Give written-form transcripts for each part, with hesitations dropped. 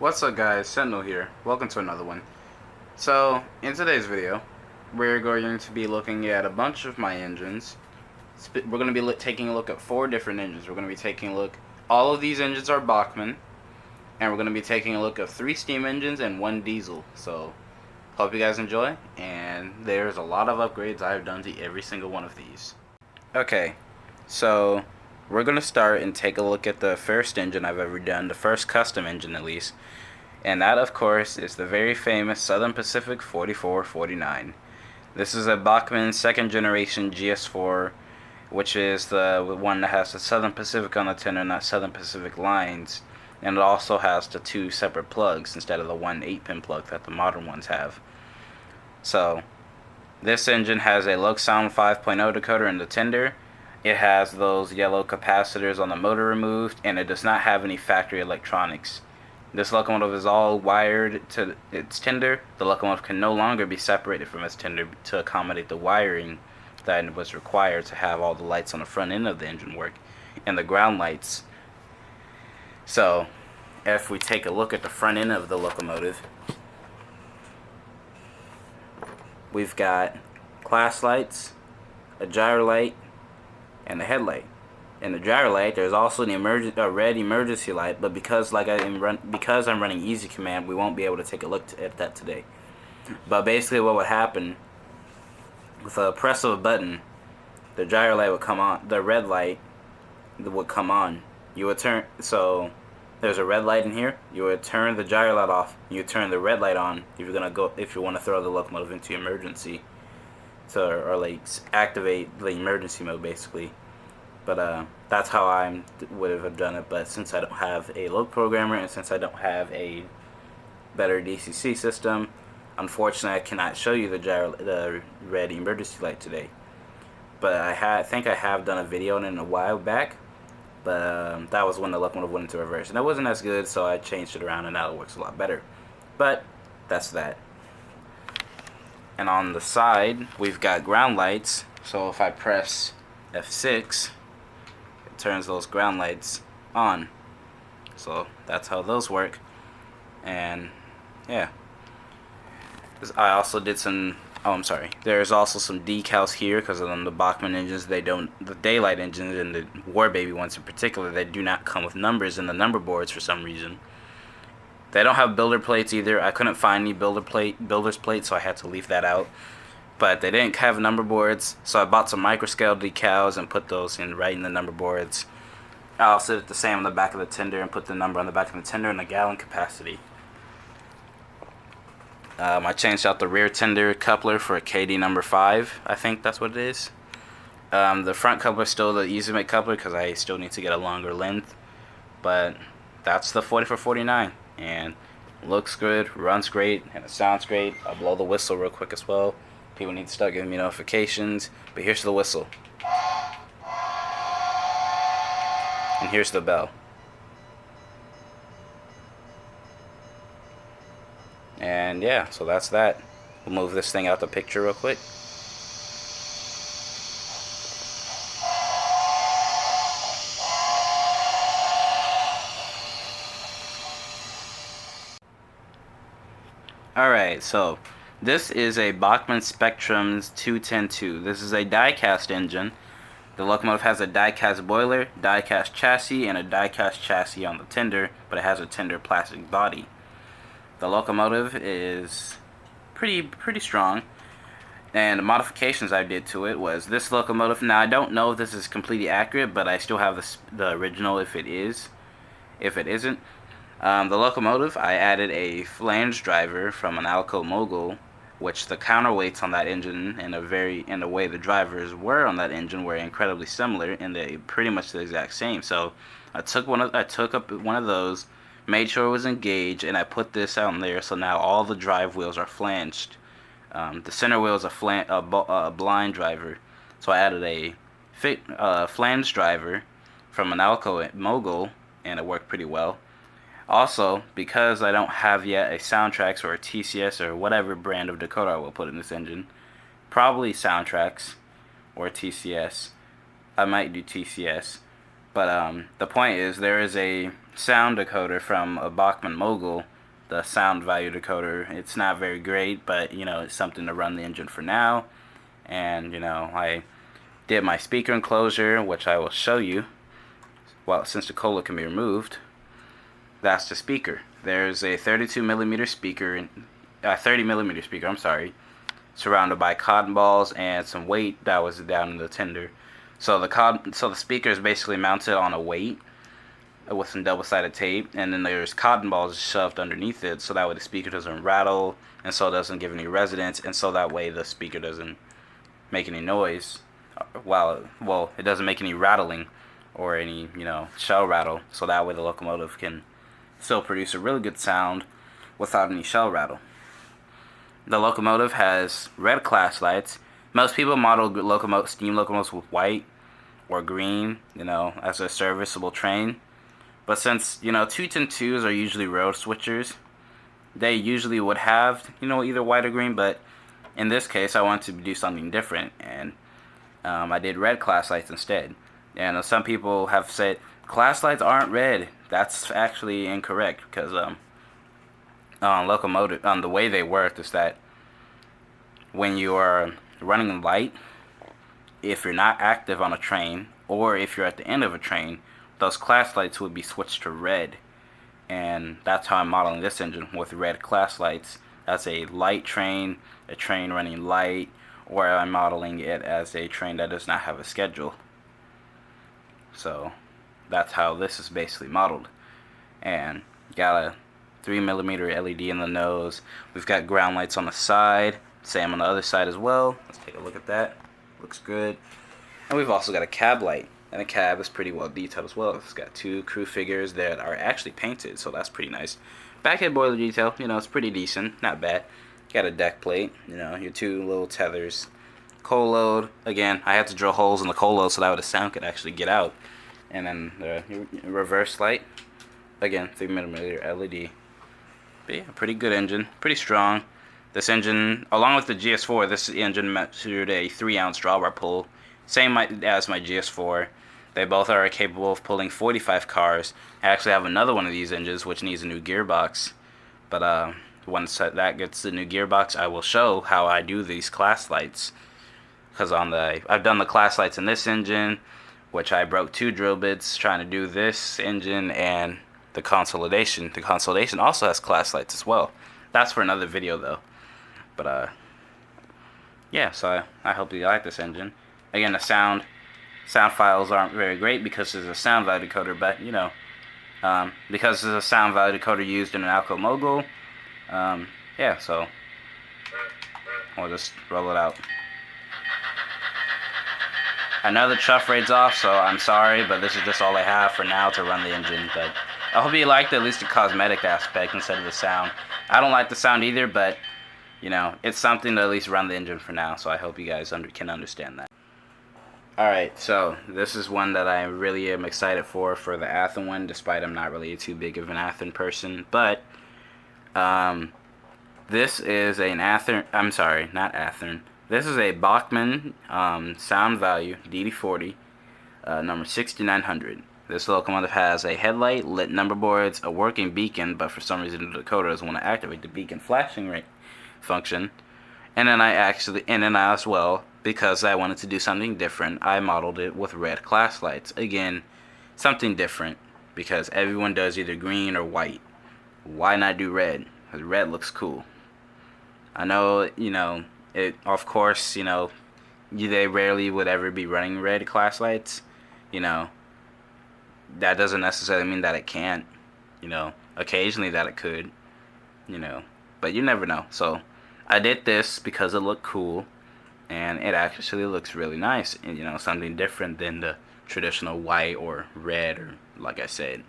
What's up guys, Sentinel here. Welcome to another one. So, in today's video, we're going to be looking at a bunch of my engines. We're going to be taking a look at 4 different engines. We're going to be taking a look, all of these engines are Bachman, and we're going to be taking a look at 3 steam engines and 1 diesel. So, hope you guys enjoy, and there's a lot of upgrades I've done to every single one of these. Okay, so we're going to start and take a look at the first engine I've ever done, the first custom engine at least. And that, of course, is the very famous Southern Pacific 4449. This is a Bachmann second generation GS4, which is the one that has the Southern Pacific on the tender, not Southern Pacific lines. And it also has the 2 separate plugs instead of the 1 8-pin plug that the modern ones have. So, this engine has a Locomotives 5.0 decoder in the tender. It has those yellow capacitors on the motor removed, and it does not have any factory electronics. This locomotive is all wired to its tender. The locomotive can no longer be separated from its tender to accommodate the wiring that was required to have all the lights on the front end of the engine work and the ground lights. So, if we take a look at the front end of the locomotive, we've got class lights, a gyro light, and a headlight. In the gyro light, there's also the red emergency light, but because I'm running easy command, we won't be able to take a look at that today. But basically, what would happen with a press of a button, the gyro light would come on, the red light would come on. You would turn, so there's a red light in here. You would turn the gyro light off. You would turn the red light on if you want to throw the locomotive into emergency, so or like activate the emergency mode basically. But that's how I would have done it. But since I don't have a load programmer and since I don't have a better DCC system, unfortunately I cannot show you the red emergency light today. But I think I have done a video on it a while back. But that was when the locomotive went into reverse, and it wasn't as good, so I changed it around, and now it works a lot better. But that's that. And on the side, we've got ground lights. So if I press F6, turns those ground lights on. So that's how those work. And yeah, I also did some, there's also some decals here because on the Bachmann engines, the daylight engines and the War Baby ones in particular, they do not come with numbers in the number boards for some reason. They don't have builder plates either. I couldn't find any builder's plates, so I had to leave that out. But they didn't have number boards, so I bought some microscale decals and put those right in the number boards. I also did the same on the back of the tender and put the number on the back of the tender and the gallon capacity. I changed out the rear tender coupler for a KD number 5. I think that's what it is. The front coupler is still the easy make coupler because I still need to get a longer length. But that's the 4449, and looks good, runs great, and it sounds great. I'll blow the whistle real quick as well. People need to start giving me notifications. But here's the whistle. And here's the bell. And yeah, so that's that. We'll move this thing out the picture real quick. Alright, so this is a Bachmann Spectrum 210-2. This is a die-cast engine. The locomotive has a die-cast boiler, die-cast chassis, and a die-cast chassis on the tender, but it has a tender plastic body. The locomotive is pretty strong, and the modifications I did to it was this locomotive. Now, I don't know if this is completely accurate, but I still have the original if it is. If it isn't, the locomotive, I added a flange driver from an Alco Mogul, which the counterweights on that engine and the way the drivers were on that engine were incredibly similar, and they pretty much the exact same. So I took up one of those, made sure it was engaged, and I put this out there. So now all the drive wheels are flanged. The center wheel is a blind driver. So I added a flange driver from an Alco Mogul, and it worked pretty well. Also, because I don't have yet a Soundtrax or a TCS or whatever brand of decoder I will put in this engine, probably Soundtrax or TCS. I might do TCS. But the point is, there is a sound decoder from a Bachmann Mogul the sound value decoder. It's not very great, but you know, it's something to run the engine for now. And you know, I did my speaker enclosure, which I will show you. Well, since the cola can be removed, that's the speaker. There's a 32 millimeter speaker, 30 millimeter speaker, I'm sorry, surrounded by cotton balls and some weight that was down in the tender. So the speaker is basically mounted on a weight with some double-sided tape, and then there's cotton balls shoved underneath it, so that way the speaker doesn't rattle, and so it doesn't give any resonance, and so that way the speaker doesn't make any noise. Well, it doesn't make any rattling or any, you know, shell rattle, so that way the locomotive can still produce a really good sound without any shell rattle. The locomotive has red class lights. Most people model steam locomotives with white or green, you know, as a serviceable train. But since, you know, 210-2s are usually road switchers, they usually would have, you know, either white or green, but in this case I wanted to do something different, and I did red class lights instead. And some people have said class lights aren't red. That's actually incorrect, because the way they work is that when you are running light, if you're not active on a train, or if you're at the end of a train, those class lights would be switched to red. And that's how I'm modeling this engine, with red class lights. That's a light train, a train running light, or I'm modeling it as a train that does not have a schedule. So that's how this is basically modeled. And got a 3 millimeter LED in the nose. We've got ground lights on the side, same on the other side as well. Let's take a look at that. Looks good. And we've also got a cab light, and the cab is pretty well detailed as well. It's got 2 crew figures that are actually painted, so that's pretty nice. Backhead boiler detail, you know, it's pretty decent, not bad. Got a deck plate, you know, your 2 little tethers. Coal load, again, I had to drill holes in the coal load so that way the sound could actually get out. And then the reverse light, again, 3 millimeter LED. But yeah, pretty good engine, pretty strong. This engine, along with the GS4, this engine measured a 3-ounce drawbar pull, same as my GS4. They both are capable of pulling 45 cars. I actually have another one of these engines which needs a new gearbox, but once that gets the new gearbox, I will show how I do these class lights. Because I've done the class lights in this engine, which I broke 2 drill bits trying to do this engine, and the consolidation. The consolidation also has class lights as well. That's for another video though. But yeah, so I hope you like this engine. Again, the sound files aren't very great because there's a sound value decoder, but you know, because there's a sound value decoder used in an Alco Mogul, yeah, so we'll just roll it out. I know the chuff rate's off, so I'm sorry, but this is just all I have for now to run the engine. But I hope you liked at least the cosmetic aspect instead of the sound. I don't like the sound either, but you know, it's something to at least run the engine for now, so I hope you guys can understand that. Alright, so this is one that I really am excited for the Athearn one, despite I'm not really too big of an Athearn person. But this is an Athearn, I'm sorry, not Athearn. This is a Bachmann sound value DD40, number 6900. This locomotive has a headlight, lit number boards, a working beacon, but for some reason the decoder doesn't want to activate the beacon flashing rate function. And then I as well, because I wanted to do something different, I modeled it with red class lights. Again, something different, because everyone does either green or white. Why not do red? Because red looks cool. I know, you know, of course, you know, they rarely would ever be running red class lights. You know, that doesn't necessarily mean that it can't. You know, occasionally that it could. You know, but you never know. So I did this because it looked cool, and it actually looks really nice. And, you know, something different than the traditional white or red, or like I said.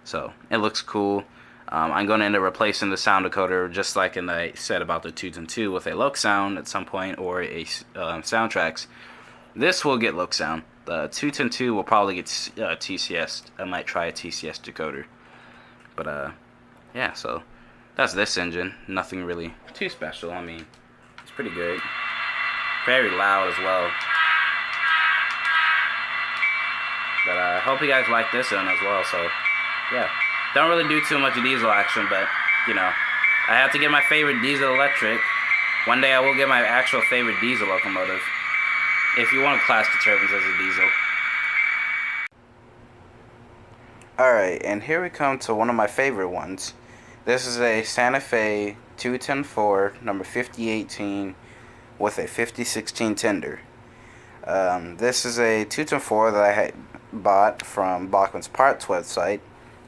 So it looks cool. I'm going to end up replacing the sound decoder, just like I said about the 210-2, with a Loc sound at some point, or a Soundtrax. This will get Loc sound. The 210-2 will probably get TCS. I might try a TCS decoder. But yeah, so that's this engine. Nothing really too special. I mean, it's pretty good. Very loud as well. But I hope you guys like this one as well. So yeah, don't really do too much diesel action, but you know, I have to get my favorite diesel electric. One day I will get my actual favorite diesel locomotive, if you want to class the turbines as a diesel. Alright, and here we come to one of my favorite ones. This is a Santa Fe 210-4, number 5018, with a 5016 tender. This is a 210-4 that I had bought from Bachmann's parts website.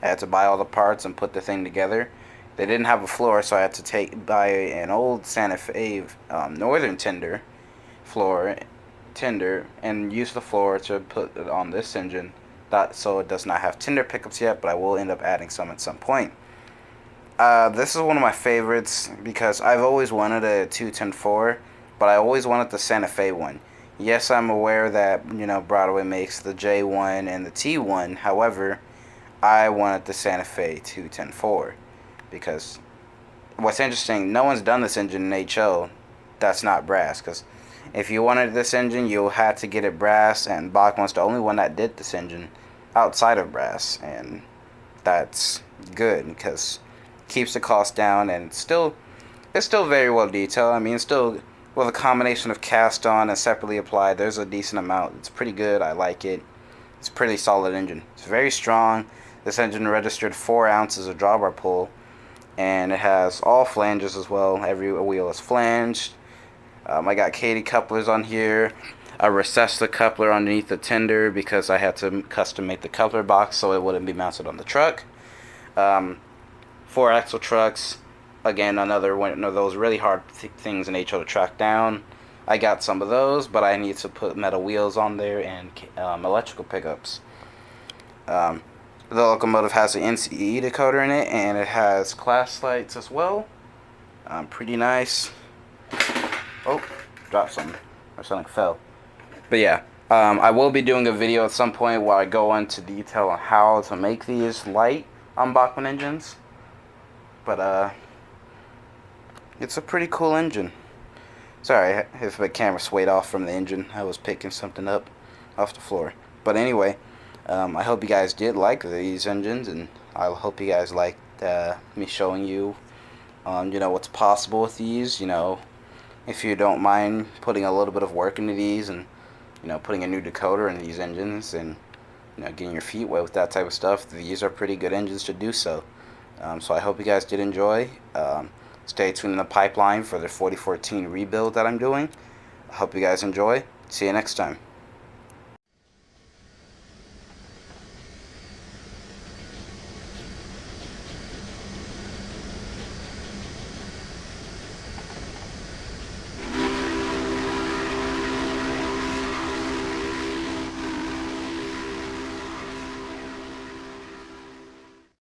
I had to buy all the parts and put the thing together. They didn't have a floor, so I had to buy an old Santa Fe Northern floor tender and use the floor to put it on this engine. So it does not have tender pickups yet, but I will end up adding some at some point. This is one of my favorites because I've always wanted a 210-4, but I always wanted the Santa Fe one. Yes, I'm aware that, you know, Broadway makes the J1 and the T1. However, I wanted the Santa Fe 210-4 because what's interesting, no one's done this engine in HO that's not brass. Because if you wanted this engine, you had to get it brass, and Bachmann's the only one that did this engine outside of brass, and that's good because it keeps the cost down, and it's still very well detailed. I mean, it's still with a combination of cast on and separately applied, there's a decent amount. It's pretty good. I like it. It's a pretty solid engine. It's very strong. This engine registered 4 ounces of drawbar pull, and it has all flanges as well. Every wheel is flanged. I got Katy couplers on here. I recessed the coupler underneath the tender because I had to custom make the coupler box so it wouldn't be mounted on the truck. 4 axle trucks. Again, another one of those really hard things in HO to track down. I got some of those, but I need to put metal wheels on there and electrical pickups. The locomotive has an NCE decoder in it, and it has class lights as well. Pretty nice. Oh, dropped something. Or something fell. But yeah, I will be doing a video at some point where I go into detail on how to make these light on Bachmann engines. But it's a pretty cool engine. Sorry if the camera swayed off from the engine. I was picking something up off the floor. But anyway, I hope you guys did like these engines, and I hope you guys liked me showing you, you know, what's possible with these. You know, if you don't mind putting a little bit of work into these, and you know, putting a new decoder in these engines, and you know, getting your feet wet with that type of stuff, these are pretty good engines to do so. So I hope you guys did enjoy. Stay tuned in the pipeline for the 4014 rebuild that I'm doing. I hope you guys enjoy. See you next time.